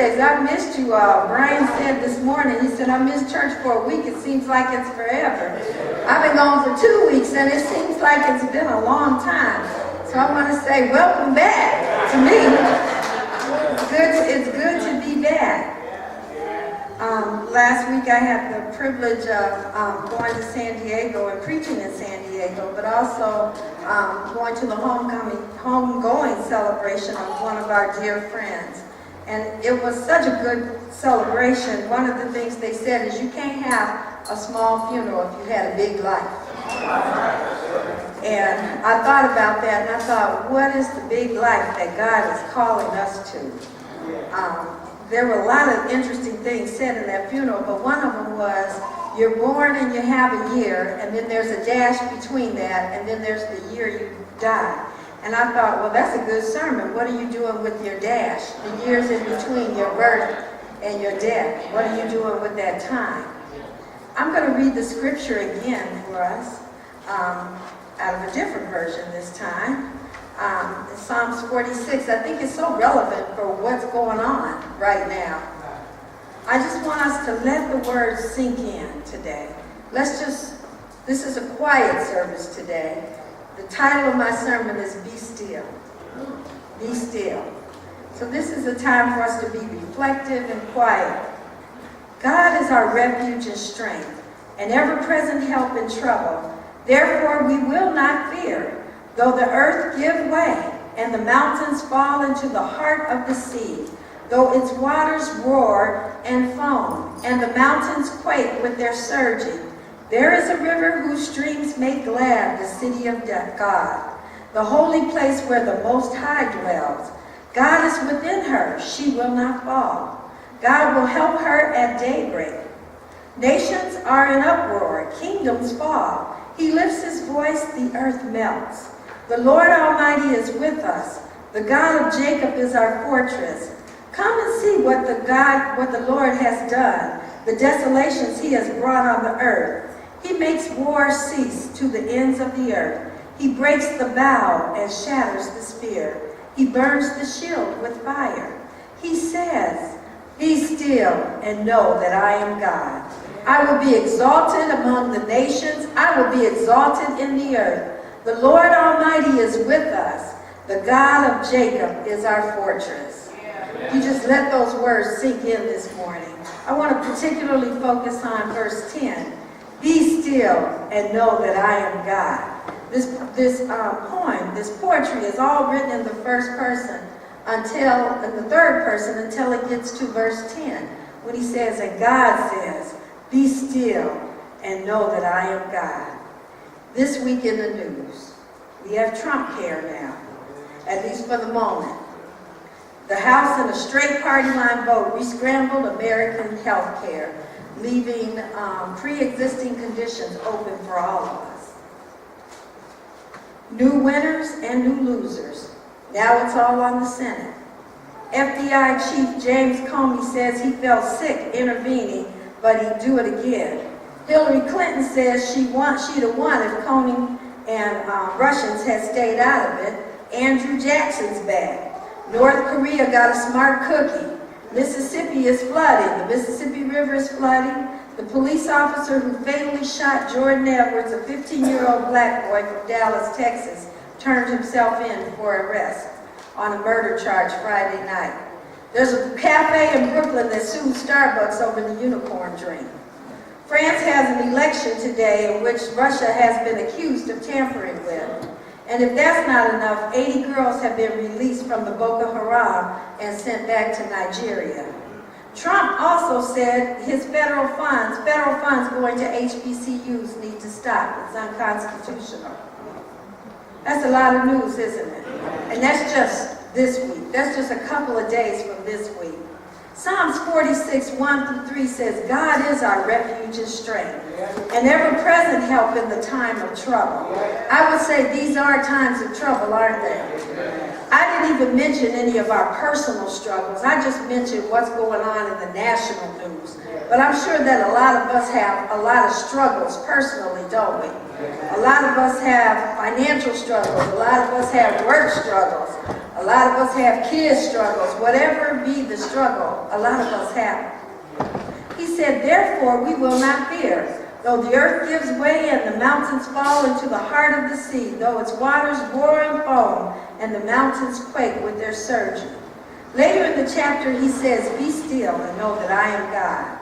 birthdays. I missed you all. Brian said this morning, he said, I missed church for a week. It seems like it's forever. I've been gone for 2 weeks, and it seems like it's been a long time. So I want to say welcome back to me. It's good to be back. Last week I had the privilege of going to San Diego and preaching in San Diego, but also going to the homegoing celebration of one of our dear friends. And it was such a good celebration. One of the things they said is you can't have a small funeral if you had a big life. And I thought about that, and I thought, what is the big life that God is calling us to? There were a lot of interesting things said in that funeral, but one of them was, you're born and you have a year, and then there's a dash between that, and then there's the year you die. And I thought, well, that's a good sermon. What are you doing with your dash? The years in between your birth and your death. What are you doing with that time? I'm going to read the scripture again for us, out of a different version this time. Psalms 46, I think it's so relevant for what's going on right now. I just want us to let the words sink in today. This is a quiet service today. The title of my sermon is Be Still. Be Still. So this is a time for us to be reflective and quiet. God is our refuge and strength, an ever-present help in trouble. Therefore we will not fear. Though the earth give way, and the mountains fall into the heart of the sea, though its waters roar and foam, and the mountains quake with their surging, there is a river whose streams make glad the city of God, the holy place where the Most High dwells. God is within her, she will not fall. God will help her at daybreak. Nations are in uproar, kingdoms fall. He lifts his voice, the earth melts. The Lord Almighty is with us. The God of Jacob is our fortress. Come and see what the Lord has done, the desolations he has brought on the earth. He makes war cease to the ends of the earth. He breaks the bow and shatters the spear. He burns the shield with fire. He says, be still and know that I am God. I will be exalted among the nations. I will be exalted in the earth. The Lord Almighty is with us. The God of Jacob is our fortress. You just let those words sink in this morning. I want to particularly focus on verse 10. Be still and know that I am God. This poetry is all written in the first person in the third person until it gets to verse 10, when he says, and God says, be still and know that I am God. This week in the news, we have Trump care now, at least for the moment. The House in a straight party line vote re-scrambled American health care, leaving pre-existing conditions open for all of us. New winners and new losers. Now it's all on the Senate. FBI Chief James Comey says he felt sick intervening, but he'd do it again. Hillary Clinton says she'd have won if Comey and Russians had stayed out of it. Andrew Jackson's back. North Korea got a smart cookie. Mississippi is flooding. The Mississippi River is flooding. The police officer who fatally shot Jordan Edwards, a 15-year-old black boy from Dallas, Texas, turned himself in for arrest on a murder charge Friday night. There's a cafe in Brooklyn that sued Starbucks over the unicorn drink. France has an election today in which Russia has been accused of tampering with. And if that's not enough, 80 girls have been released from the Boko Haram and sent back to Nigeria. Trump also said his federal funds going to HBCUs need to stop. It's unconstitutional. That's a lot of news, isn't it? And that's just this week. That's just a couple of days from this week. Psalms 46, 1-3 says, God is our refuge and strength, an ever-present help in the time of trouble. I would say these are times of trouble, aren't they? I didn't even mention any of our personal struggles. I just mentioned what's going on in the national news. But I'm sure that a lot of us have a lot of struggles personally, don't we? A lot of us have financial struggles. A lot of us have work struggles. A A lot of us have kids struggles. Whatever be the struggle, a lot of us have it. He said, therefore we will not fear, though the earth gives way and the mountains fall into the heart of the sea, though its waters roar and foam, and the mountains quake with their surging. Later in the chapter, he says, be still and know that I am God.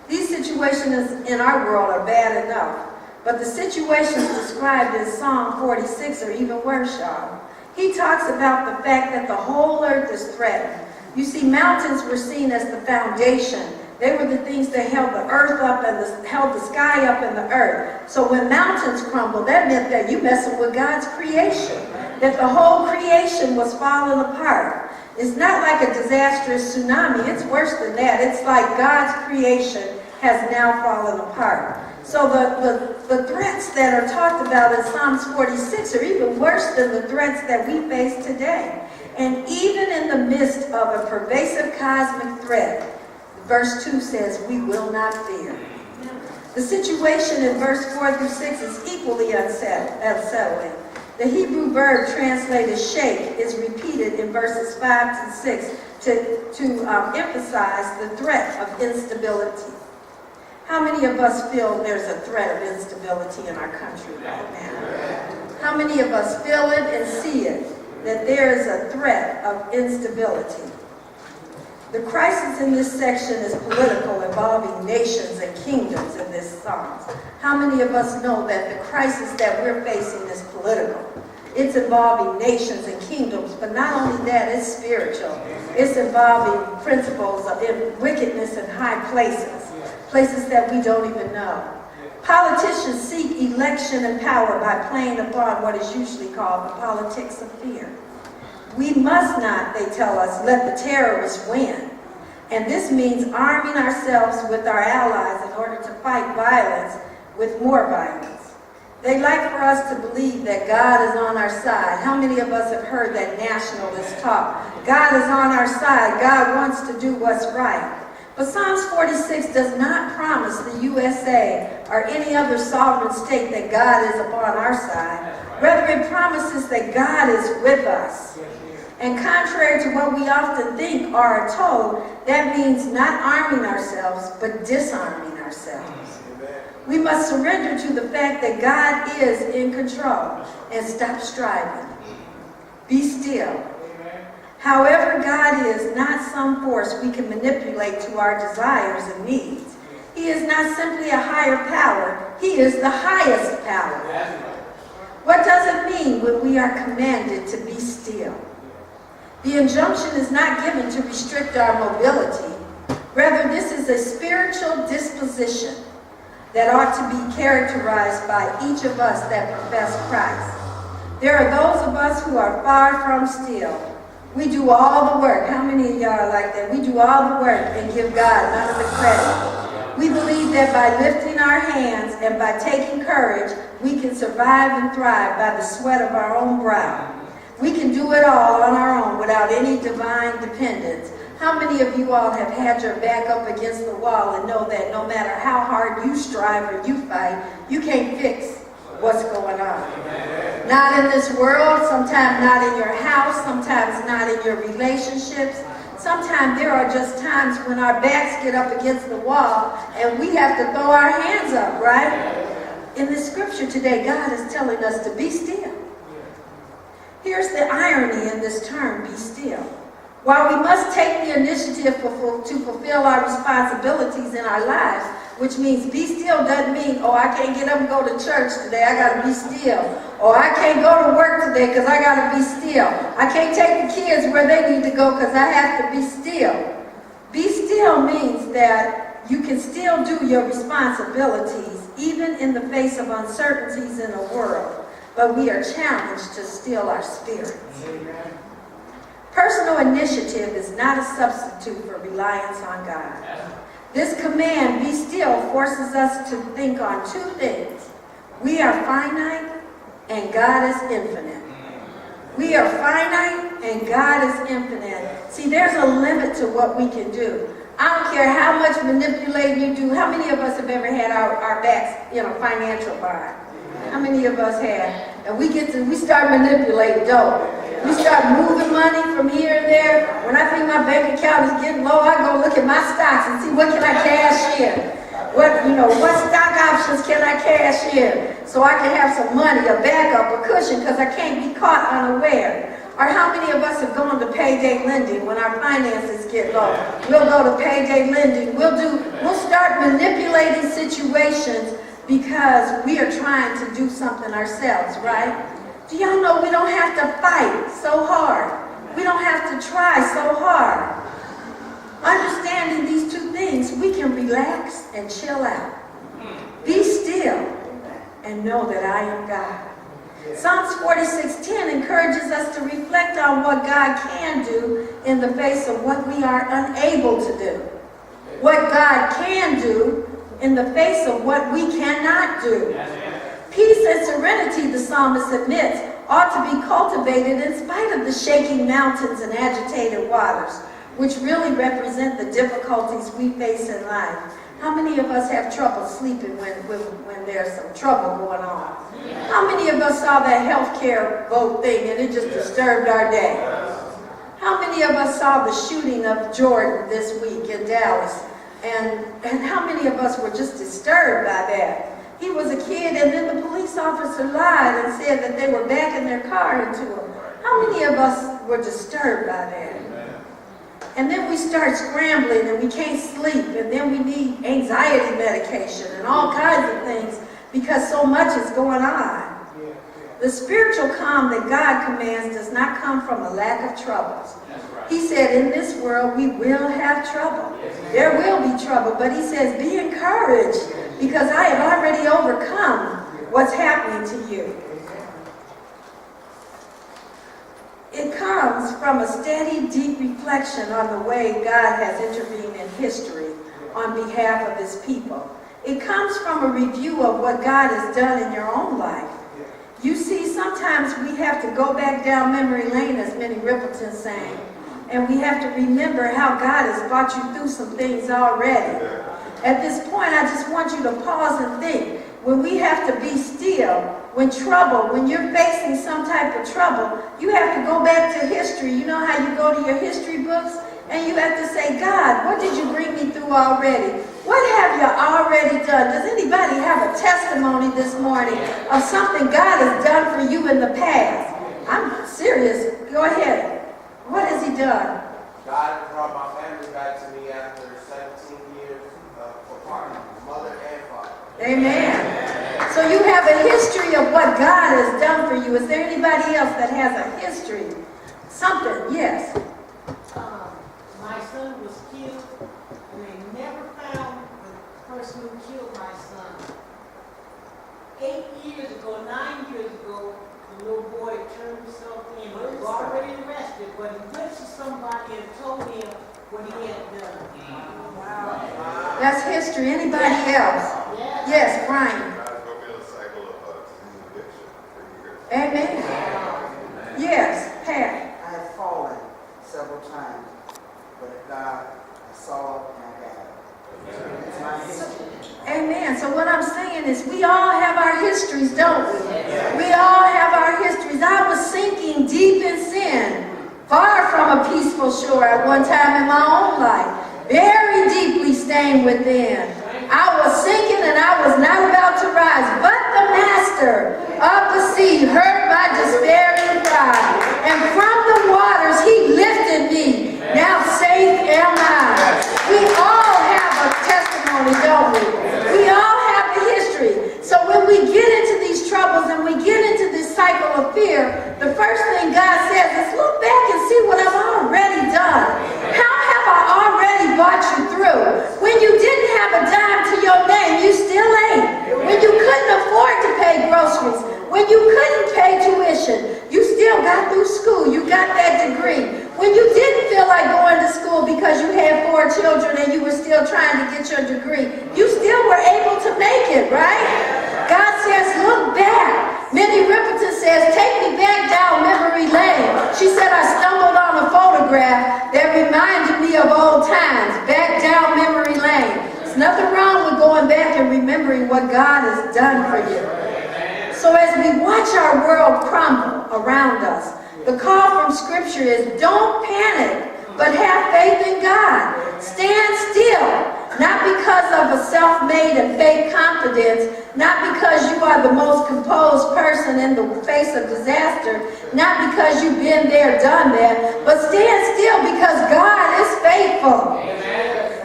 These situations in our world are bad enough, but the situations described in Psalm 46 are even worse, y'all. He talks about the fact that the whole earth is threatened. You see, mountains were seen as the foundation. They were the things that held the earth up and held the sky up and the earth. So when mountains crumble, that meant that you're messing with God's creation, that the whole creation was falling apart. It's not like a disastrous tsunami. It's worse than that. It's like God's creation has now fallen apart. So the threats that are talked about in Psalms 46 are even worse than the threats that we face today. And even in the midst of a pervasive cosmic threat, verse 2 says, we will not fear. The situation in verse 4 through 6 is equally unsettling. The Hebrew verb translated shake is repeated in verses 5 to 6 to emphasize the threat of instability. How many of us feel there's a threat of instability in our country right now? How many of us feel it and see it, that there is a threat of instability? The crisis in this section is political, involving nations and kingdoms in this psalm. How many of us know that the crisis that we're facing is political? It's involving nations and kingdoms, but not only that, it's spiritual. It's involving principles of wickedness in high places, places that we don't even know. Politicians seek election and power by playing upon what is usually called the politics of fear. We must not, they tell us, let the terrorists win. And this means arming ourselves with our allies in order to fight violence with more violence. They like for us to believe that God is on our side. How many of us have heard that nationalist talk? God is on our side. God wants to do what's right. But Psalms 46 does not promise the USA or any other sovereign state that God is upon our side. Rather, it promises that God is with us. And contrary to what we often think or are told, that means not arming ourselves, but disarming ourselves. We must surrender to the fact that God is in control and stop striving. Be still. However, God is not some force we can manipulate to our desires and needs. He is not simply a higher power. He is the highest power. What does it mean when we are commanded to be still? The injunction is not given to restrict our mobility. Rather, this is a spiritual disposition that ought to be characterized by each of us that profess Christ. There are those of us who are far from still. We do all the work. How many of y'all are like that? We do all the work and give God none of the credit. We believe that by lifting our hands and by taking courage, we can survive and thrive by the sweat of our own brow. We can do it all on our own without any divine dependence. How many of you all have had your back up against the wall and know that no matter how hard you strive or you fight, you can't fix what's going on? Not in this world, sometimes not in your house, sometimes not in your relationships. Sometimes there are just times when our backs get up against the wall and we have to throw our hands up, right? In the scripture today, God is telling us to be still. Here's the irony in this term, be still. While we must take the initiative to fulfill our responsibilities in our lives, which means be still doesn't mean, oh, I can't get up and go to church today, I got to be still. Or I can't go to work today because I got to be still. I can't take the kids where they need to go because I have to be still. Be still means that you can still do your responsibilities even in the face of uncertainties in the world. But we are challenged to still our spirits. Amen. Personal initiative is not a substitute for reliance on God. This command, be still, forces us to think on two things. We are finite and God is infinite. We are finite and God is infinite. See, there's a limit to what we can do. I don't care how much manipulating you do. How many of us have ever had our backs in a financial bind? How many of us have? And we start manipulating dough. We start moving money from here and there. When I think my bank account is getting low, I go look at my stocks and see what can I cash in. What stock options can I cash in so I can have some money, a backup, a cushion, because I can't be caught unaware. Or how many of us have gone to payday lending when our finances get low? We'll go to payday lending. We'll start manipulating situations because we are trying to do something ourselves, right? Do y'all know we don't have to fight so hard? We don't have to try so hard. Understanding these two things, we can relax and chill out. Be still and know that I am God. Psalms 46:10 encourages us to reflect on what God can do in the face of what we are unable to do. What God can do in the face of what we cannot do. Peace and serenity, the psalmist admits, ought to be cultivated in spite of the shaking mountains and agitated waters, which really represent the difficulties we face in life. How many of us have trouble sleeping when there's some trouble going on? How many of us saw that healthcare vote thing and it just disturbed our day? How many of us saw the shooting of Jordan this week in Dallas? And how many of us were just disturbed by that? He was a kid and then the police officer lied and said that they were backing their car into him. How many of us were disturbed by that? And then we start scrambling and we can't sleep, and then we need anxiety medication and all kinds of things because so much is going on. The spiritual calm that God commands does not come from a lack of troubles. He said, in this world we will have trouble. There will be trouble, but he says, be encouraged because I have already overcome what's happening to you. It comes from a steady, deep reflection on the way God has intervened in history on behalf of his people. It comes from a review of what God has done in your own life. You see, sometimes we have to go back down memory lane, as Minnie Rippleton sang, and we have to remember how God has brought you through some things already. At this point, I just want you to pause and think. When we have to be still, when you're facing some type of trouble, you have to go back to history. You know how you go to your history books and you have to say, God, what did you bring me through already? What have you already done? Does anybody have a testimony this morning of something God has done for you in the past? I'm serious. Go ahead. What has he done? God brought my family back to me after 17 years apart, mother and father. Amen. So you have a history of what God has done for you. Is there anybody else that has a history? Something, yes. My son was killed, and they never found the person who killed my son. 9 years ago, the little boy turned himself in. He was already arrested, but he went to somebody and told him what he had done. Wow. That's history. Anybody else? Yes, Brian. Amen. Yes, Pat. I have fallen several times, but God saw it and I got it. It's my history. Amen. So what I'm saying is we all have our histories, don't we? We all have our histories. I was sinking deep in sin, far from a peaceful shore at one time in my own life, very deeply stained within. I was sinking and I was not about to rise, but the master of the sea heard my despairing cry, and from the waters he lifted me. Now safe am I. We all have a testimony, don't we? We all have a history. So when we get into these troubles and we get into this cycle of fear, the first thing God says is look back and see what I've already done. How have I already brought you through? When you didn't have a dime to your name, you still ain't. When you couldn't afford to pay groceries, when you couldn't pay tuition, you still got through school. You got that degree. When you didn't feel like going to school because you had 4 children and you were still trying to get your degree, you still were able to make it, right? God says, look back. Minnie Rippleton says, take me back down memory lane. She said, I stumbled on a photograph that reminded me of old times, back down memory lane. There's nothing wrong with going back and remembering what God has done for you. So as we watch our world crumble around us, The call from Scripture is don't panic, but have faith in God. Stand still, not because of a self-made and fake confidence, not because you are the most composed person in the face of disaster, not because you've been there, done that, but stand still because God is faithful.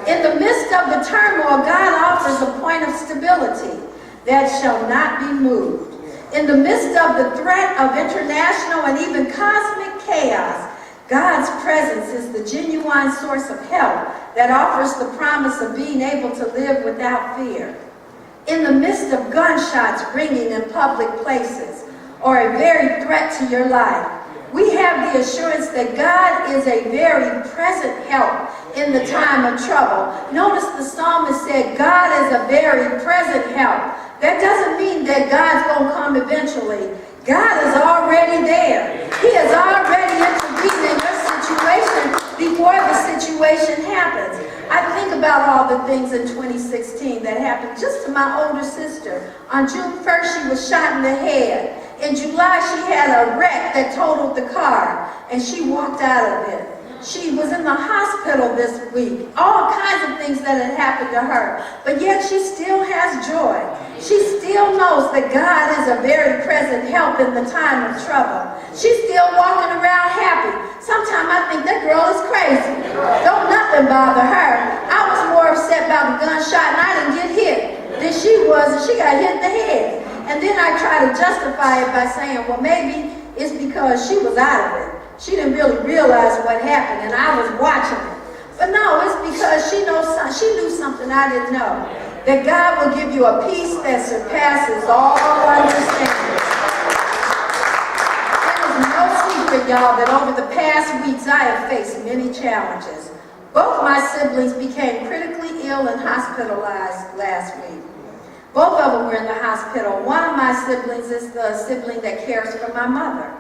In the midst of the turmoil, God offers a point of stability that shall not be moved. In the midst of the threat of international and even cosmic chaos, God's presence is the genuine source of help that offers the promise of being able to live without fear. In the midst of gunshots ringing in public places or a very threat to your life, we have the assurance that God is a very present help in the time of trouble. Notice the psalmist said, God is a very present help. That doesn't mean that God's going to come eventually. God is already there. He is already intervening in your situation before the situation happens. I think about all the things in 2016 that happened just to my older sister. On June 1st, she was shot in the head. In July, she had a wreck that totaled the car, and she walked out of it. She was in the hospital this week. All kinds of things that had happened to her. But yet she still has joy. She still knows that God is a very present help in the time of trouble. She's still walking around happy. Sometimes I think that girl is crazy. Don't nothing bother her. I was more upset about the gunshot and I didn't get hit than she was, and she got hit in the head. And then I try to justify it by saying, well, maybe it's because she was out of it. She didn't really realize what happened, and I was watching it. But no, it's because she knew something I didn't know. That God will give you a peace that surpasses all understanding. It is no secret, y'all, that over the past weeks I have faced many challenges. Both my siblings became critically ill and hospitalized last week. Both of them were in the hospital. One of my siblings is the sibling that cares for my mother.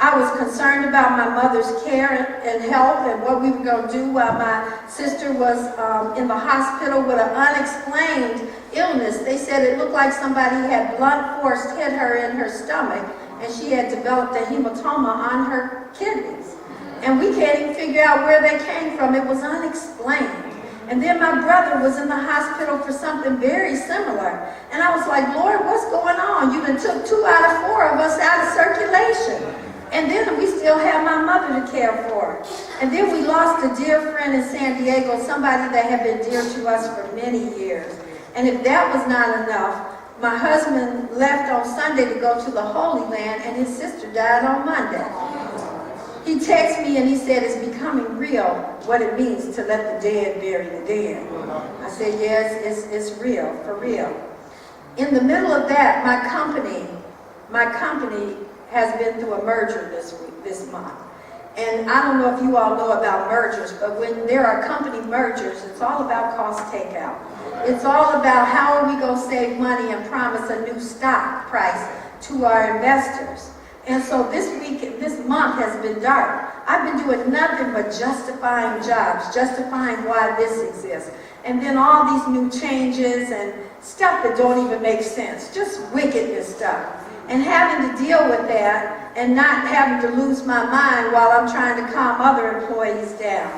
I was concerned about my mother's care and health and what we were going to do while my sister was in the hospital with an unexplained illness. They said it looked like somebody had blunt force hit her in her stomach, and she had developed a hematoma on her kidneys. And we can't even figure out where they came from. It was unexplained. And then my brother was in the hospital for something very similar. And I was like, Lord, what's going on? You done took 2 out of 4 of us out of circulation. And then we still have my mother to care for. And then we lost a dear friend in San Diego, somebody that had been dear to us for many years. And if that was not enough, my husband left on Sunday to go to the Holy Land, and his sister died on Monday. He texted me and he said, it's becoming real what it means to let the dead bury the dead. I said, yes, it's real, for real. In the middle of that, my company has been through a merger this month. And I don't know if you all know about mergers, but when there are company mergers, it's all about cost takeout. It's all about how are we going to save money and promise a new stock price to our investors. And so this month has been dark. I've been doing nothing but justifying jobs, justifying why this exists. And then all these new changes and stuff that don't even make sense, just wickedness stuff. And having to deal with that and not having to lose my mind while I'm trying to calm other employees down.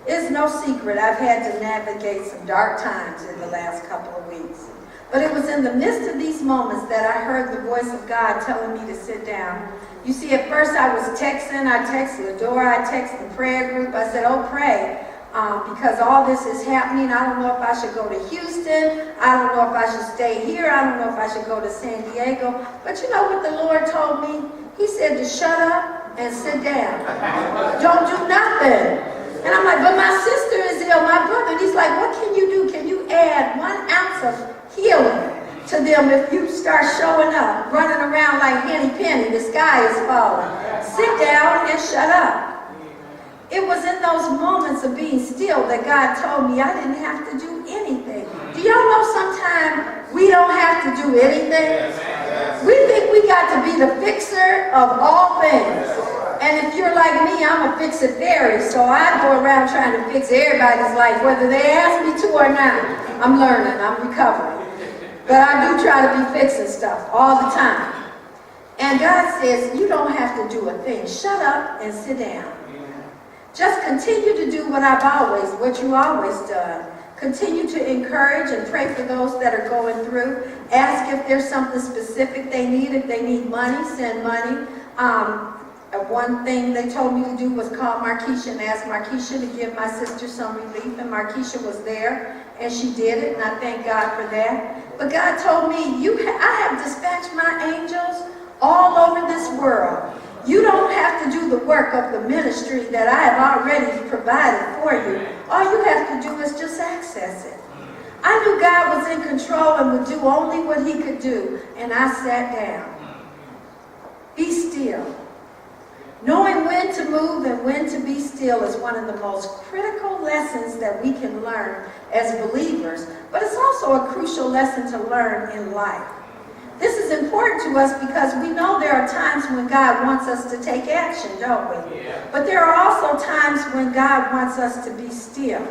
It's no secret I've had to navigate some dark times in the last couple of weeks. But it was in the midst of these moments that I heard the voice of God telling me to sit down. You see, at first I was texting. I texted Ladora. I texted the prayer group. I said, oh, pray. Because all this is happening. I don't know if I should go to Houston. I don't know if I should stay here. I don't know if I should go to San Diego. But you know what the Lord told me? He said to shut up and sit down. Don't do nothing. And I'm like, but my sister is ill, my brother. And he's like, what can you do? Can you add 1 ounce of healing to them if you start showing up, running around like Henny Penny, the sky is falling? Sit down and shut up. It was in those moments of being still that God told me I didn't have to do anything. Do y'all know sometimes we don't have to do anything? We think we got to be the fixer of all things. And if you're like me, I'm a fix-it-fairy, so I go around trying to fix everybody's life, whether they ask me to or not. I'm learning, I'm recovering. But I do try to be fixing stuff all the time. And God says, you don't have to do a thing. Shut up and sit down. Just continue to do what you always done. Continue to encourage and pray for those that are going through. Ask if there's something specific they need. If they need money, send money. One thing they told me to do was call Markeisha and ask Markeisha to give my sister some relief. And Markeisha was there, and she did it, and I thank God for that. But God told me, I have dispatched my angels all over this world. You don't have to do the work of the ministry that I have already provided for you. All you have to do is just access it. I knew God was in control and would do only what he could do, and I sat down. Be still. Knowing when to move and when to be still is one of the most critical lessons that we can learn as believers, but it's also a crucial lesson to learn in life. This is important to us because we know there are times when God wants us to take action, don't we? Yeah. But there are also times when God wants us to be still.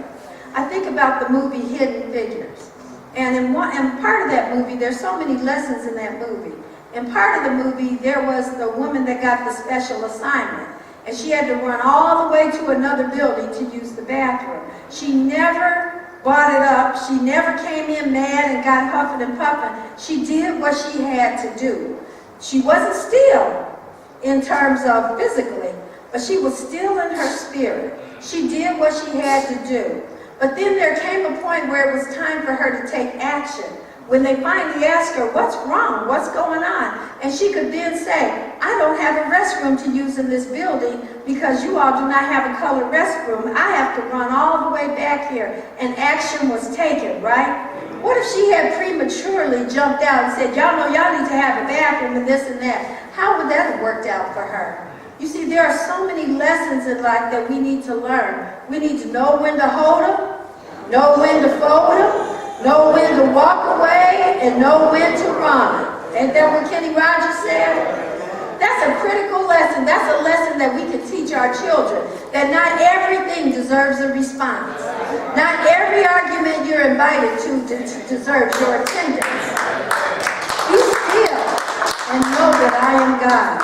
I think about the movie Hidden Figures. And in part of that movie, there's so many lessons in that movie. In part of the movie, there was the woman that got the special assignment. And she had to run all the way to another building to use the bathroom. She never brought it up. She never came in mad and got huffing and puffing. She did what she had to do. She wasn't still in terms of physically, but she was still in her spirit. She did what she had to do. But then there came a point where it was time for her to take action. When they finally asked her, what's wrong? What's going on? And she could then say, I don't have a restroom to use in this building because you all do not have a colored restroom. I have to run all the way back here. And action was taken, right? What if she had prematurely jumped out and said, y'all know y'all need to have a bathroom and this and that? How would that have worked out for her? You see, there are so many lessons in life that we need to learn. We need to know when to hold them, know when to fold them, know when to walk away, and know when to run. Ain't that what Kenny Rogers said? That's a critical lesson. That's a lesson that we can teach our children, that not everything deserves a response. Not every argument you're invited to deserves your attendance. Be still and know that I am God.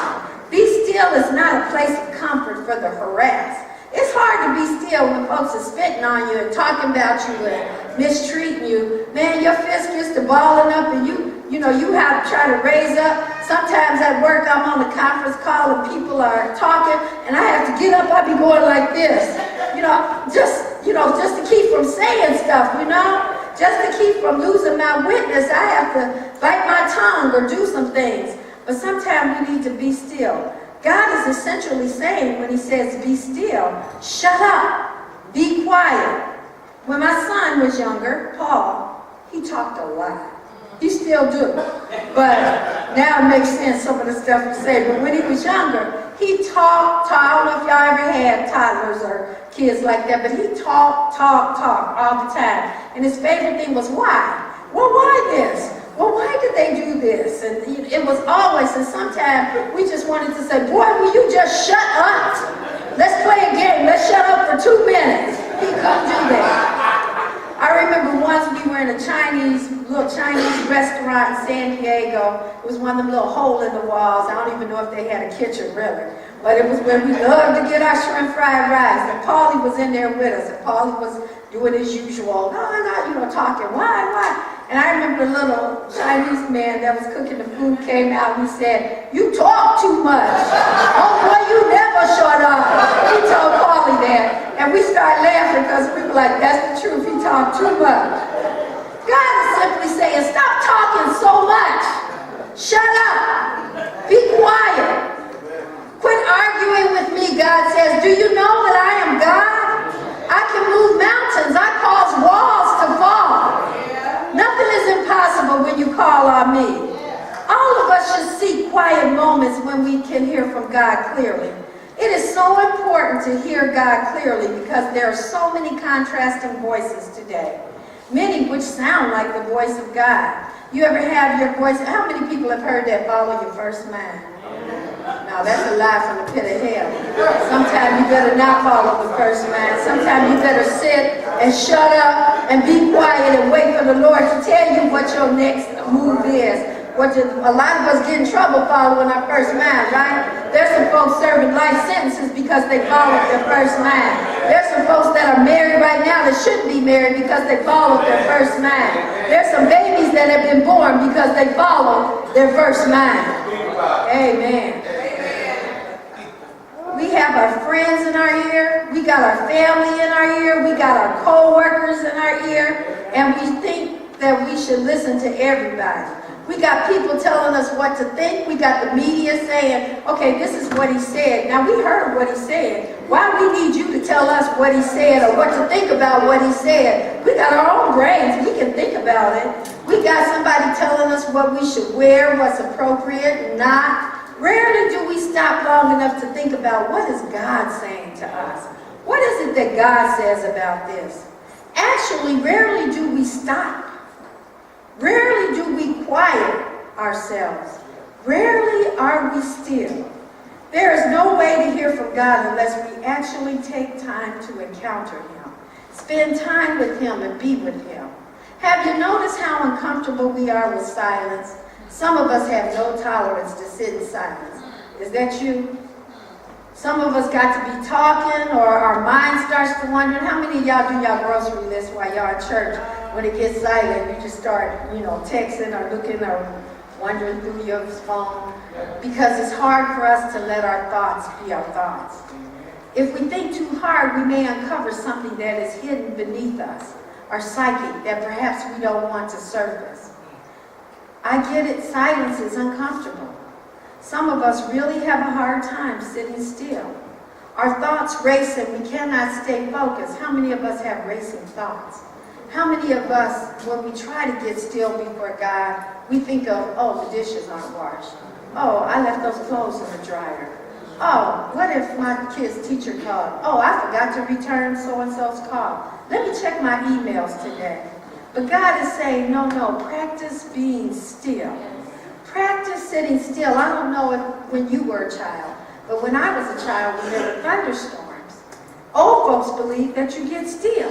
Be still is not a place of comfort for the harassed. It's hard to be still when folks are spitting on you and talking about you and mistreating you. Man, your fist gets to balling up and you have to try to raise up. Sometimes at work I'm on a conference call and people are talking and I have to get up, I be going like this. Just to keep from saying stuff, just to keep from losing my witness, I have to bite my tongue or do some things. But sometimes we need to be still. God is essentially saying when he says be still, shut up, be quiet. When my son was younger, Paul, he talked a lot. He still do. But now it makes sense, some of the stuff he said. But when he was younger, he talked. I don't know if y'all ever had toddlers or kids like that, but he talked all the time. And his favorite thing was why? Well, why this? Well, why did they do this? And it was always, and sometimes we just wanted to say, boy, will you just shut up? Let's play a game. Let's shut up for 2 minutes. He couldn't do that. I remember once we were in a little Chinese restaurant in San Diego. It was one of them little hole in the walls. I don't even know if they had a kitchen, really. But it was where we loved to get our shrimp fried rice. And Paulie was in there with us. And Paulie was doing his usual, talking. Why? And I remember a little Chinese man that was cooking the food came out and he said, you talk too much. Oh boy, you never shut up. He told Paulie that. And we started laughing because we were like, that's the truth. He talked too much. God is simply saying, stop talking so much. Shut up. Be quiet. Quit arguing with me, God says. Do you know that I am God? I can move mountains. I cause walls to fall. Nothing is impossible when you call on me. All of us should seek quiet moments when we can hear from God clearly. It is so important to hear God clearly because there are so many contrasting voices today. Many which sound like the voice of God. You ever have your voice? How many people have heard that? Follow your first mind. Now that's a lie from the pit of hell. Sometimes you better not follow the first mind. Sometimes you better sit and shut up and be quiet and wait for the Lord to tell you what your next move is. A lot of us get in trouble following our first mind, right? There's some folks serving life sentences because they followed their first mind. There's some folks that are married right now that shouldn't be married because they followed their first mind. There's some babies that have been born because they followed their first mind. Amen. We have our friends in our ear. We got our family in our ear. We got our co-workers in our ear. And we think that we should listen to everybody. We got people telling us what to think. We got the media saying, okay, this is what he said. Now, we heard what he said. Why we need you to tell us what he said or what to think about what he said? We got our own brains. We can think about it. We got somebody telling us what we should wear, what's appropriate and not. Rarely do we stop long enough to think about what is God saying to us. What is it that God says about this? Actually, rarely do we stop. Rarely do we quiet ourselves. Rarely are we still. There is no way to hear from God unless we actually take time to encounter him. Spend time with him and be with him. Have you noticed how uncomfortable we are with silence? Some of us have no tolerance to sit in silence. Is that you? Some of us got to be talking or our mind starts to wander. How many of y'all do y'all grocery list while y'all at church? When it gets silent, you just start, texting or looking or wandering through your phone. Because it's hard for us to let our thoughts be our thoughts. If we think too hard, we may uncover something that is hidden beneath us, our psyche, that perhaps we don't want to surface. I get it, silence is uncomfortable. Some of us really have a hard time sitting still. Our thoughts race and we cannot stay focused. How many of us have racing thoughts? How many of us, when we try to get still before God, we think of, oh, the dishes aren't washed. Oh, I left those clothes in the dryer. Oh, what if my kid's teacher called? Oh, I forgot to return so-and-so's call. Let me check my emails today. But God is saying, no, practice being still. Practice sitting still. I don't know when you were a child, but when I was a child, when there were thunderstorms, old folks believe that you get still.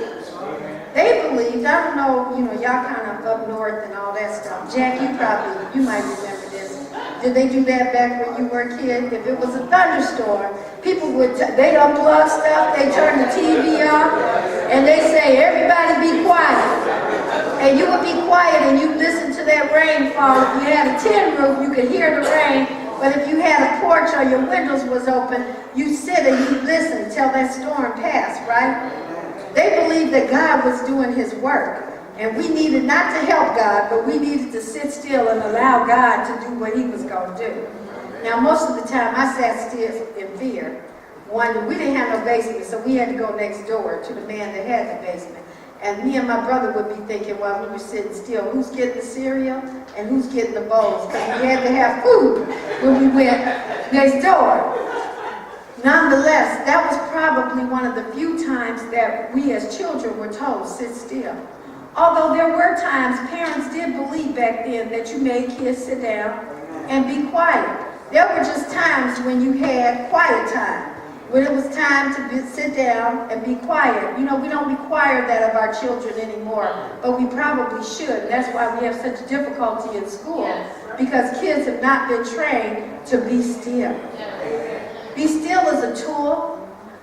They believed, I don't know, y'all kind of up north and all that stuff. Jack, you might remember this. Did they do that back when you were a kid? If it was a thunderstorm, people they'd unplug stuff, they turn the TV off, and they say, everybody be quiet. And you would be quiet and you listen to that rain fall. If you had a tin roof, you could hear the rain. But if you had a porch or your windows was open, you sit and you listen till that storm passed, right? They believed that God was doing his work. And we needed not to help God, but we needed to sit still and allow God to do what he was going to do. Now, most of the time, I sat still in fear. We didn't have no basement, so we had to go next door to the man that had the basement. And me and my brother would be thinking while we were sitting still, who's getting the cereal and who's getting the bowls? Because we had to have food when we went next door. Nonetheless, that was probably one of the few times that we as children were told, sit still. Although there were times, parents did believe back then that you made kids sit down and be quiet. There were just times when you had quiet time, when it was time to sit down and be quiet. We don't require that of our children anymore, but we probably should. And that's why we have such difficulty in school, because kids have not been trained to be still. Be still is a tool.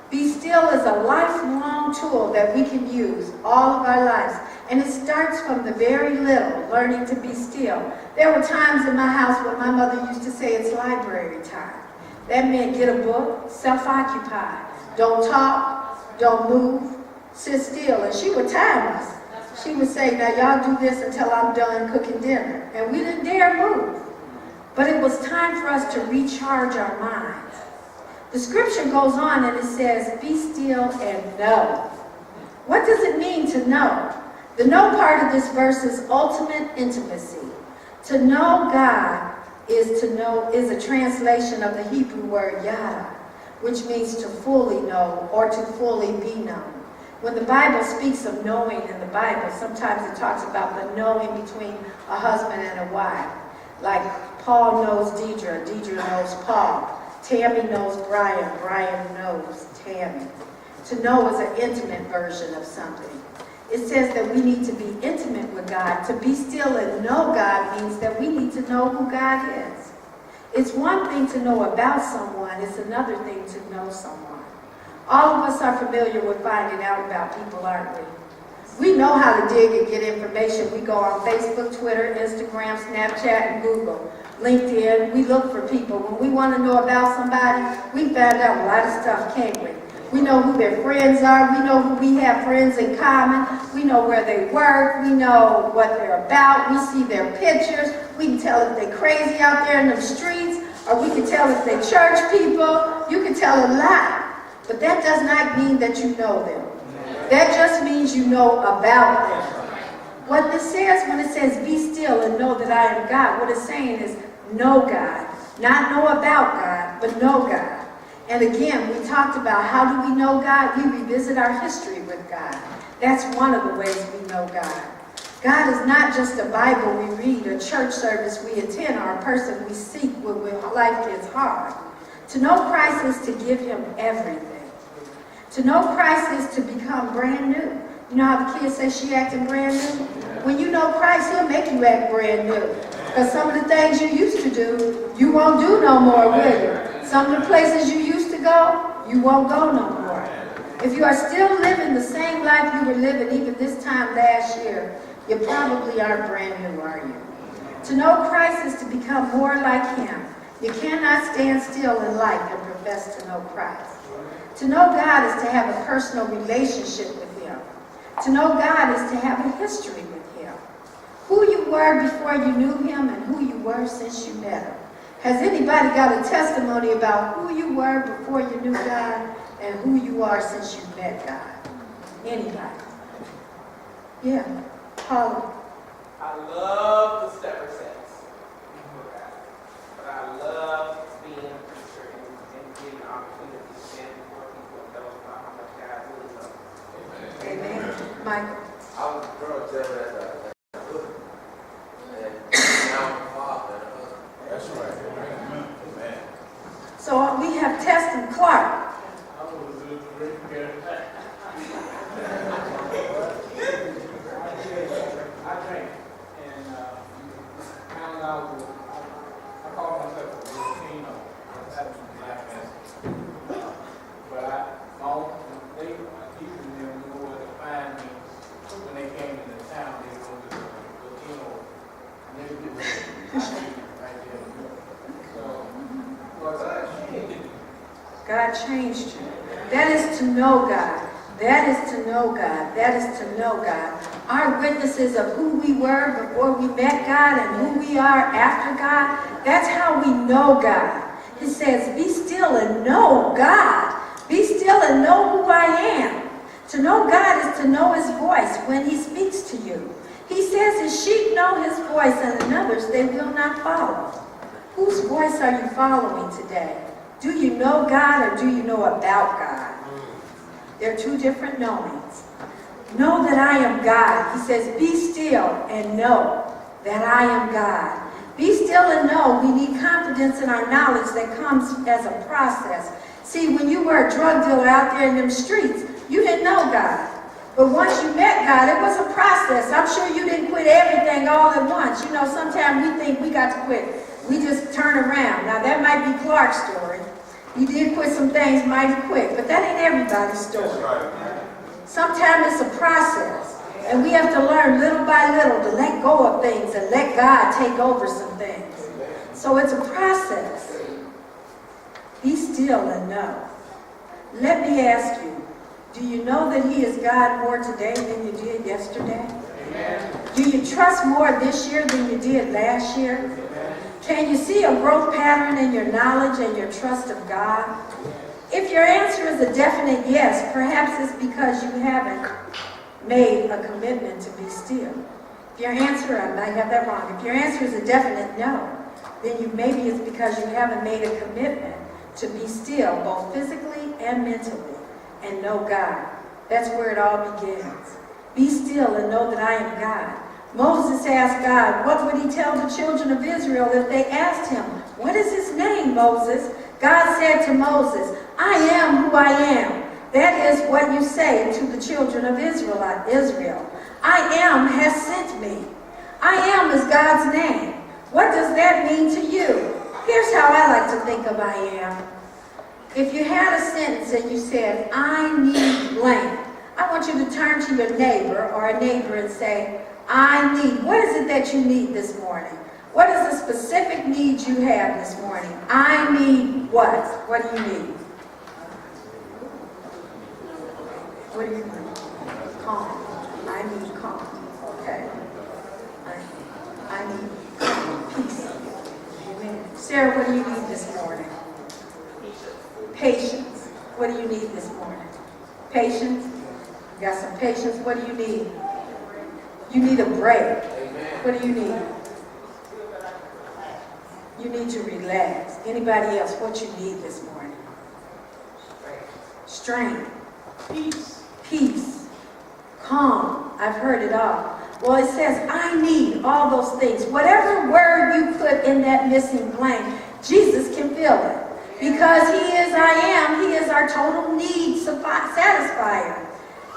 Be still is a lifelong tool that we can use all of our lives. And it starts from the very little, learning to be still. There were times in my house when my mother used to say it's library time. That meant get a book, self-occupied. Don't talk, don't move, sit still. And she would time us. She would say, now y'all do this until I'm done cooking dinner. And we didn't dare move. But it was time for us to recharge our minds. The scripture goes on and it says, be still and know. What does it mean to know? The know part of this verse is ultimate intimacy. To know God is a translation of the Hebrew word yada, which means to fully know or to fully be known. When the Bible speaks of knowing in the Bible, sometimes it talks about the knowing between a husband and a wife. Like Paul knows Dedra, Dedra knows Paul. Tammy knows Brian, Brian knows Tammy. To know is an intimate version of something. It says that we need to be intimate with God. To be still and know God means that we need to know who God is. It's one thing to know about someone, it's another thing to know someone. All of us are familiar with finding out about people, aren't we? We know how to dig and get information. We go on Facebook, Twitter, Instagram, Snapchat, and Google. LinkedIn, we look for people. When we want to know about somebody, we find out a lot of stuff, can't we? We know who their friends are. We know who we have friends in common. We know where they work. We know what they're about. We see their pictures. We can tell if they're crazy out there in the streets, or we can tell if they're church people. You can tell a lot. But that does not mean that you know them. That just means you know about them. What this says when it says, be still and know that I am God, what it's saying is know God. Not know about God, but know God. And again, we talked about how do we know God? We revisit our history with God. That's one of the ways we know God. God is not just a Bible we read, a church service we attend, or a person we seek when life gets hard. To know Christ is to give him everything. To know Christ is to become brand new. You know how the kids say she acting brand new? When you know Christ, he'll make you act brand new. Because some of the things you used to do, you won't do no more, will you? Some of the places you used to go, you won't go no more. If you are still living the same life you were living even this time last year, you probably aren't brand new, are you? To know Christ is to become more like him. You cannot stand still in life and profess to know Christ. To know God is to have a personal relationship with him. To know God is to have a history with him. Who you were before you knew him and who you were since you met him. Has anybody got a testimony about who you were before you knew God and who you are since you met God? Anybody? Yeah. Paula. I love the stepper sets, but I love being a preacher and getting the opportunity to stand before people and tell them about how much God really loves them. Amen. Michael. I was a girl Deborah as a hood, and now I'm a father and a husband. That's right. Amen. So we have Tess and Clark. I call myself a Latino. I have some black ancestry. But they teaching them know where to find me. When they came into town, they go to the Latino neighborhood right there. So, God changed you. That is to know God. That is to know God. That is to know God. Our witnesses of who we were before we met God and who we are after God, that's how we know God. He says, be still and know God. Be still and know who I am. To know God is to know his voice when he speaks to you. He says his sheep know his voice and another's they will not follow. Whose voice are you following today? Do you know God or do you know about God? They're two different knowings. Know that I am God. He says, be still and know that I am God. Be still and know we need confidence in our knowledge that comes as a process. See, when you were a drug dealer out there in them streets, you didn't know God. But once you met God, it was a process. I'm sure you didn't quit everything all at once. You know, sometimes we think we got to quit. We just turn around. Now, that might be Clark's story. He did quit some things mighty quick, but that ain't everybody's story. Sometimes it's a process, and we have to learn little by little to let go of things and let God take over some things. So it's a process. Be still and know. Let me ask you, do you know that he is God more today than you did yesterday? Amen. Do you trust more this year than you did last year? Amen. Can you see a growth pattern in your knowledge and your trust of God? If your answer is a definite yes, perhaps it's because you haven't made a commitment to be still. If your answer, I might have that wrong, if your answer is a definite no, then maybe it's because you haven't made a commitment to be still, both physically and mentally, and know God. That's where it all begins. Be still and know that I am God. Moses asked God, what would he tell the children of Israel if they asked him, what is his name, Moses? God said to Moses, I am who I am. That is what you say to the children of Israel. I am has sent me. I am is God's name. What does that mean to you? Here's how I like to think of I am. If you had a sentence and you said, I need blank, I want you to turn to your neighbor or a neighbor and say, I need. What is it that you need this morning? What is the specific need you have this morning? I need what? What do you need? What do you need? Calm. I need calm. Okay. I need peace. Amen. Sarah, what do you need this morning? Patience. What do you need this morning? Patience. You got some patience. What do you need? You need a break. What do you need? You need to relax. Anybody else, what you need this morning? Strength. Peace. Peace. Calm. I've heard it all. Well, it says, I need all those things. Whatever word you put in that missing blank, Jesus can fill it. Because He is I am, He is our total need satisfier.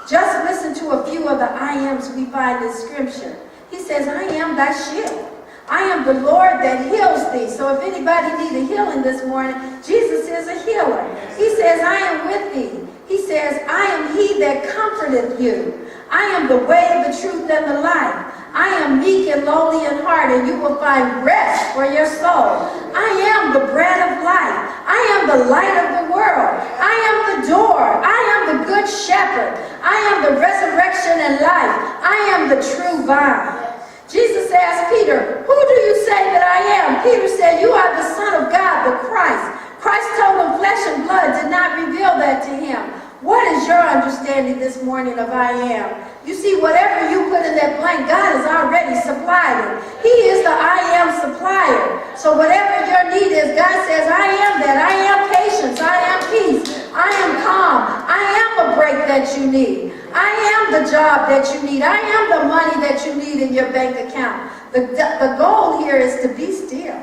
Just listen to a few of the I ams we find in Scripture. He says, I am thy shield. I am the Lord that heals thee. So if anybody needs a healing this morning, Jesus is a healer. He says, I am with thee. He says, I am he that comforteth you. I am the way, the truth, and the life. I am meek and lowly in heart, and you will find rest for your soul. I am the bread of life. I am the light of the world. I am the door. I am the good shepherd. I am the resurrection and life. I am the true vine. Jesus asked Peter, who do you say that I am? Peter said, you are the Son of God, the Christ. Christ told him flesh and blood did not reveal that to him. What is your understanding this morning of I am? You see, whatever you put in that blank, God has already supplied it. He is the I am supplier. So whatever your need is, God says, I am that. I am patience. I am peace. I am calm. I am a break that you need. I am the job that you need. I am the money that you need in your bank account. The goal here is to be still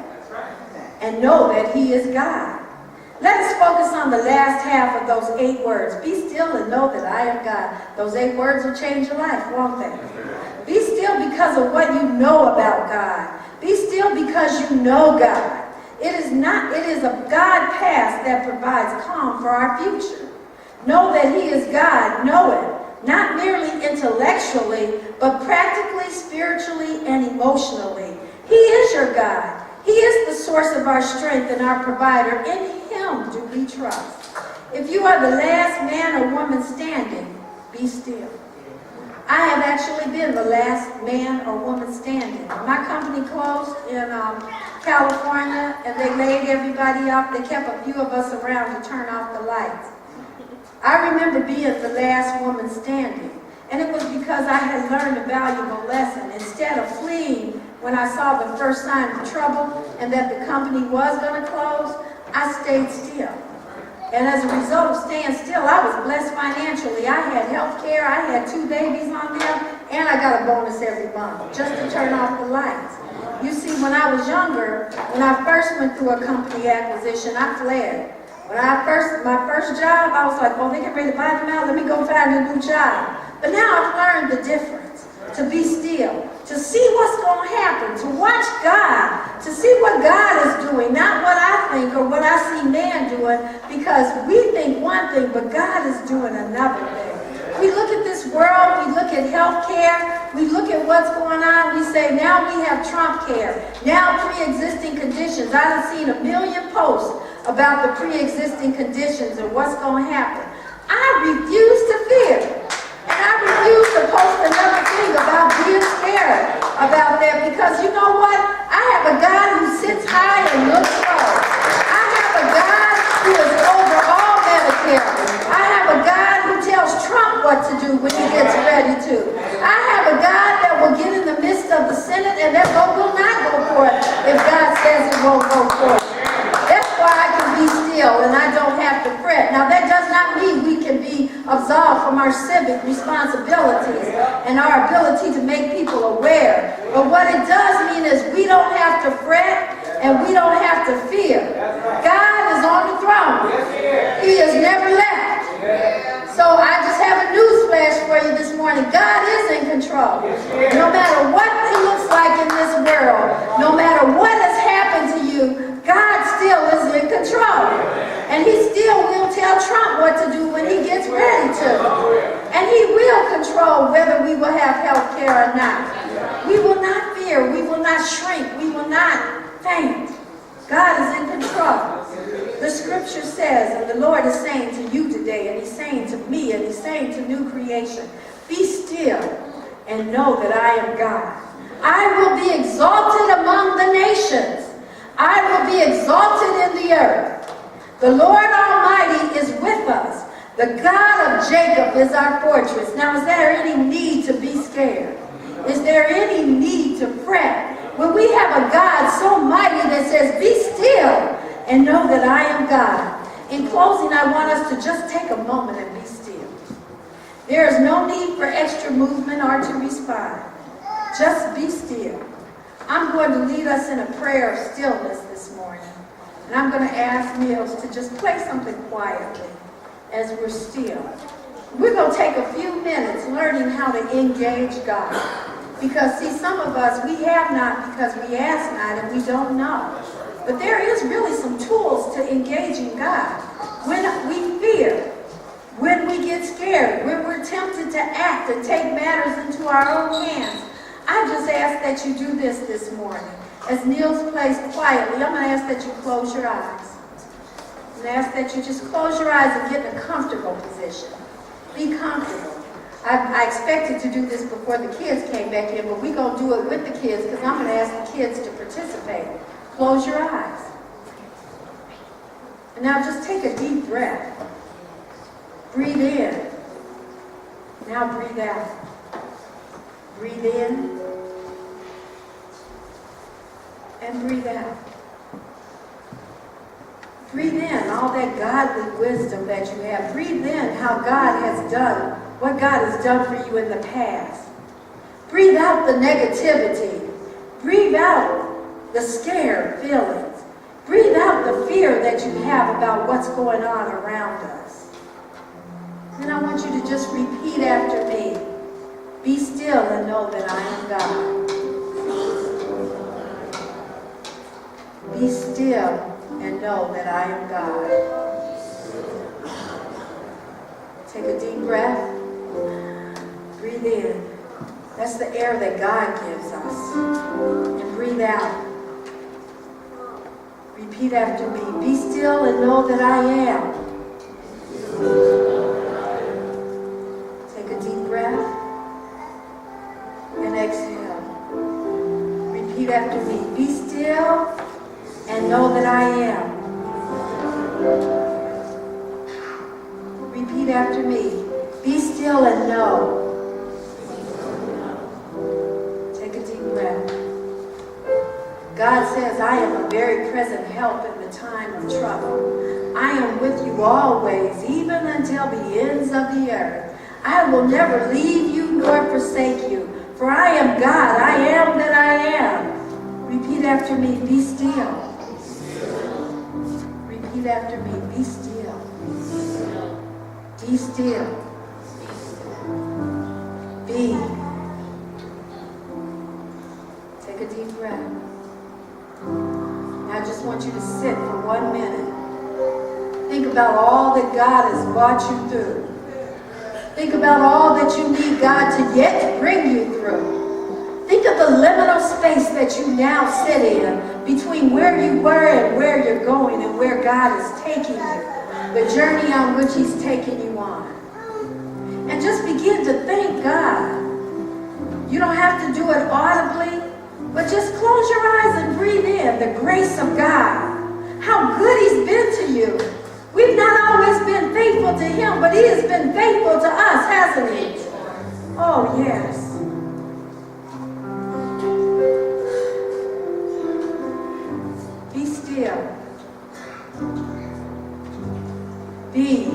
and know that He is God. Let us focus on the last half of those 8 words. Be still and know that I am God. Those 8 words will change your life, won't they? Be still because of what you know about God. Be still because you know God. It is a God past that provides calm for our future. Know that He is God. Know it. Not merely intellectually, but practically, spiritually, and emotionally. He is your God. He is the source of our strength and our provider. In Him do we trust. If you are the last man or woman standing, be still. I have actually been the last man or woman standing. My company closed in California, and they laid everybody off. They kept a few of us around to turn off the lights. I remember being the last woman standing, and it was because I had learned a valuable lesson. Instead of fleeing when I saw the first sign of trouble and that the company was going to close, I stayed still. And as a result of staying still, I was blessed financially. I had health care, I had 2 babies on them, and I got a bonus every month just to turn off the lights. You see, when I was younger, when I first went through a company acquisition, I fled. My first job, I was like, well, they get ready to buy them out, let me go find a new job. But now I've learned the difference, to be still, to see what's going to happen, to watch God, to see what God is doing, not what I think or what I see man doing, because we think one thing, but God is doing another thing. We look at this world, we look at health care, we look at what's going on, we say, now we have Trump care, now pre-existing conditions. I've seen 1 million posts about the pre-existing conditions and what's going to happen. I refuse to fear. And I refuse to post another thing about being scared about that, because you know what? I have a God who sits high and looks low. I have a God who is over all Medicare. I have a God who tells Trump what to do when he gets ready to. I have a God that will get in the midst of the Senate and that vote will not go for it if God says it won't go for it. That's why I can be still and I don't have to fret. Now that does not mean we can be absolved from our civic responsibilities and our ability to make people aware. But what it does mean is we don't have to fret and we don't have to fear. God is on the throne. He has never left. We will not fear. We will not shrink. We will not faint. God is in control. The scripture says, and the Lord is saying to you today, and he's saying to me, and he's saying to new creation, be still and know that I am God. I will be exalted among the nations. I will be exalted in the earth. The Lord Almighty is with us. The God of Jacob is our fortress. Now, is there any need to be scared? Is there any need to fret? When we have a God so mighty that says, be still and know that I am God. In closing, I want us to just take a moment and be still. There is no need for extra movement or to respond. Just be still. I'm going to lead us in a prayer of stillness this morning. And I'm going to ask Mills to just play something quietly as we're still. We're going to take a few minutes learning how to engage God. Because, see, some of us, we have not because we ask not and we don't know. But there is really some tools to engaging God. When we fear, when we get scared, when we're tempted to act and take matters into our own hands, I just ask that you do this morning. As Niels plays quietly, I'm going to ask that you close your eyes. I'm going to ask that you just close your eyes and get in a comfortable position. Be comfortable. I expected to do this before the kids came back in, but we're going to do it with the kids because I'm going to ask the kids to participate. Close your eyes. And now just take a deep breath. Breathe in. Now breathe out. Breathe in. And breathe out. Breathe in all that godly wisdom that you have. Breathe in how God has done what God has done for you in the past. Breathe out the negativity. Breathe out the scared feelings. Breathe out the fear that you have about what's going on around us. And I want you to just repeat after me. Be still and know that I am God. Be still and know that I am God. Take a deep breath. Breathe in. That's the air that God gives us. And breathe out. Repeat after me. Be still and know that I am. Take a deep breath. And exhale. Repeat after me. Be still and know that I am. Repeat after me. Be still and know. Take a deep breath. God says, I am a very present help in the time of trouble. I am with you always, even until the ends of the earth. I will never leave you nor forsake you, for I am God. I am that I am. Repeat after me. Be still. Repeat after me. Be still. Be still. Be. Take a deep breath. Now I just want you to sit for 1 minute. Think about all that God has brought you through. Think about all that you need God to yet bring you through. Think of the liminal space that you now sit in between where you were and where you're going and where God is taking you. The journey on which He's taking you on. And just begin to thank God. You don't have to do it audibly, but just close your eyes and breathe in the grace of God. How good He's been to you. We've not always been faithful to Him, but He has been faithful to us, hasn't He? Oh, yes. Be still. Be.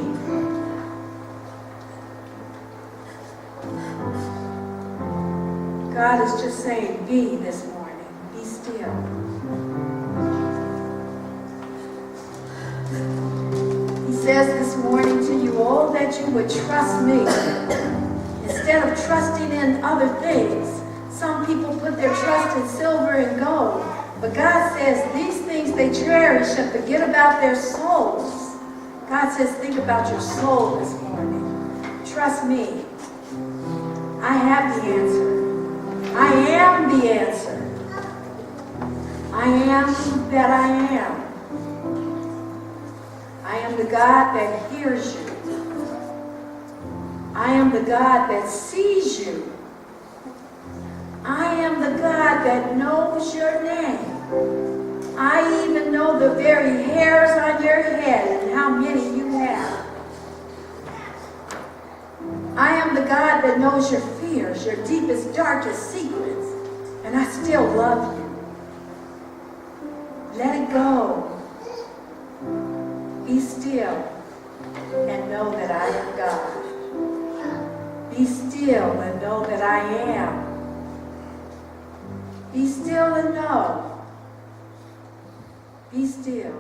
God is just saying, be this morning. Be still. He says this morning to you, oh, that you would trust me. Instead of trusting in other things, some people put their trust in silver and gold. But God says these things they cherish and forget about their souls. God says, think about your soul this morning. Trust me. I have the answer. I am am the answer. I am that I am. I am the God that hears you. I am the God that sees you. I am the God that knows your name. I even know the very hairs on your head and how many you have. I am the God that knows your fears, your deepest, darkest secrets, and I still love you. Let it go. Be still and know that I am God. Be still and know that I am. Be still and know. Be still